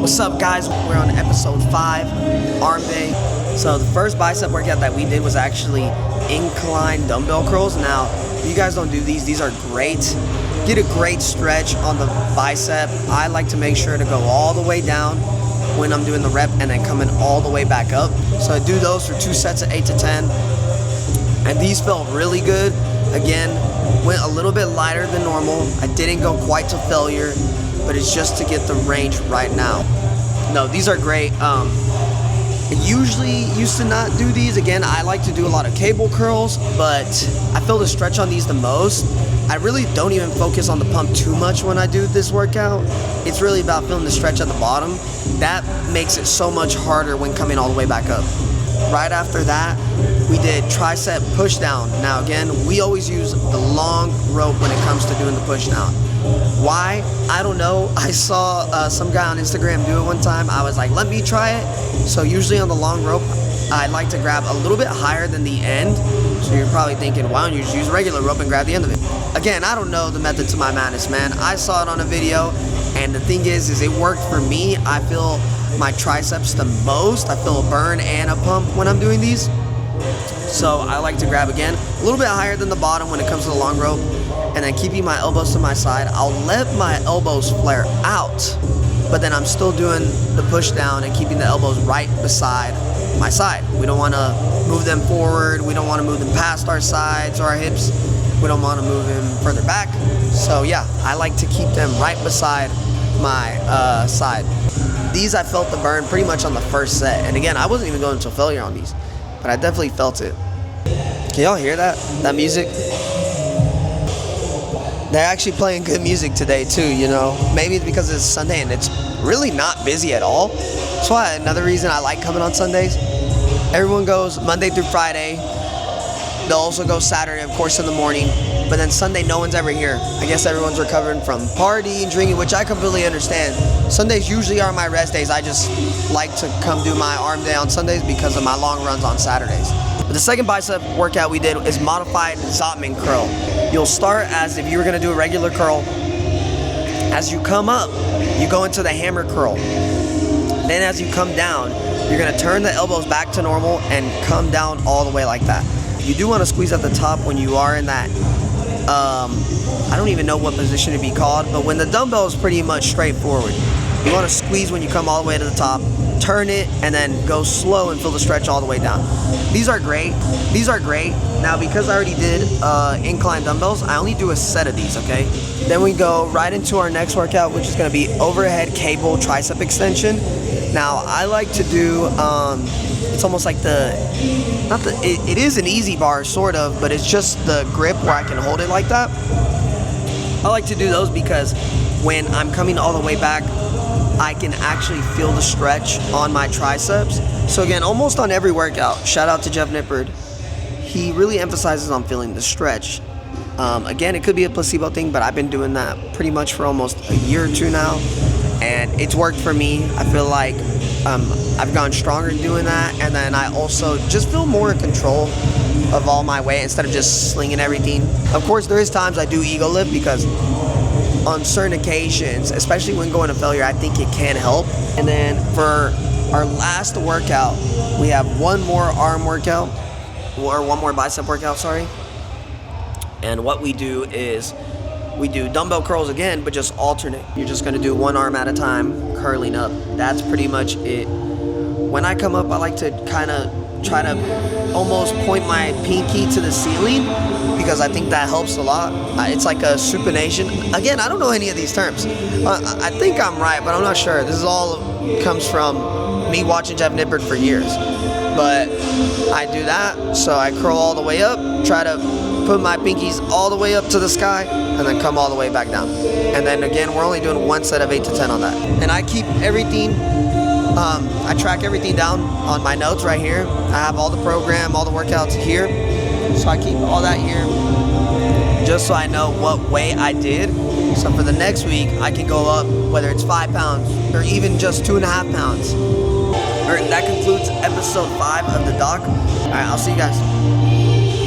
What's up, guys? We're on episode 5, arm day. So the first bicep workout that we did was actually incline dumbbell curls. Now, if you guys don't do these are great. Get a great stretch on the bicep. I like to make sure to go all the way down when I'm doing the rep and then coming all the way back up. So I do those for 2 sets of 8 to 10. And these felt really good. Again, went a little bit lighter than normal. I didn't go quite to failure, but it's just to get the range right now. No, these are great. I usually used to not do these. Again, I like to do a lot of cable curls, but I feel the stretch on these the most. I really don't even focus on the pump too much when I do this workout. It's really about feeling the stretch at the bottom. That makes it so much harder when coming all the way back up. Right after that, we did tricep push down. Now again, we always use the long rope when it comes to doing the push down. Why? I don't know. I saw some guy on Instagram do it one time. I was like, let me try it. So usually on the long rope, I like to grab a little bit higher than the end. So you're probably thinking, why don't you just use regular rope and grab the end of it? Again, I don't know the method to my madness, man. I saw it on a video, and the thing is it worked for me. I feel my triceps the most. I feel a burn and a pump when I'm doing these. So I like to grab, again, a little bit higher than the bottom when it comes to the long rope, and then keeping my elbows to my side. I'll let my elbows flare out, but then I'm still doing the push down and keeping the elbows right beside my side. We don't want to move them forward. We don't want to move them past our sides or our hips. We don't want to move them further back. So yeah, I like to keep them right beside my side. These I felt the burn pretty much on the first set. And again, I wasn't even going to failure on these, but I definitely felt it. Can y'all hear that? That music? They're actually playing good music today too, you know. Maybe it's because it's Sunday and it's really not busy at all. That's why another reason I like coming on Sundays. Everyone goes Monday through Friday. They'll also go Saturday, of course, in the morning. But then Sunday, no one's ever here. I guess everyone's recovering from partying, drinking, which I completely understand. Sundays usually are my rest days. I just like to come do my arm day on Sundays because of my long runs on Saturdays. But the second bicep workout we did is modified Zottman curl. You'll start as if you were going to do a regular curl. As you come up, you go into the hammer curl. Then as you come down, you're going to turn the elbows back to normal and come down all the way like that. You do want to squeeze at the top when you are in that, I don't even know what position to be called, but when the dumbbell is pretty much straight forward, you want to squeeze when you come all the way to the top, turn it, and then go slow and feel the stretch all the way down. These are great. These are great. Now, because I already did incline dumbbells, I only do a set of these, okay? Then we go right into our next workout, which is going to be overhead cable tricep extension. Now, I like to do, it's almost like it is an easy bar, sort of, but it's just the grip where I can hold it like that. I like to do those because when I'm coming all the way back, I can actually feel the stretch on my triceps. So again, almost on every workout, shout out to Jeff Nippard, he really emphasizes on feeling the stretch. Again, it could be a placebo thing, but I've been doing that pretty much for almost a year or two now, and it's worked for me. I feel like I've gone stronger in doing that, and then I also just feel more in control of all my weight instead of just slinging everything. Of course, there is times I do ego lift because on certain occasions, especially when going to failure, I think it can help. And then for our last workout, we have one more arm workout, or one more bicep workout, sorry. And what we do is we do dumbbell curls again, but just alternate. You're just gonna do one arm at a time, curling up. That's pretty much it. When I come up, I like to kind of try to almost point my pinky to the ceiling because I think that helps a lot. It's like a supination. Again, I don't know any of these terms. I think I'm right, but I'm not sure. This is all comes from me watching Jeff Nippard for years. But I do that, so I curl all the way up, try to put my pinkies all the way up to the sky, and then come all the way back down. And then again, we're only doing one set of 8 to 10 on that. And I keep everything, I track everything down on my notes right here. I have all the program, all the workouts here. So I keep all that here just so I know what weight I did. So for the next week, I can go up, whether it's 5 pounds or even just 2.5 pounds. All right, that concludes episode 5 of the doc. All right, I'll see you guys.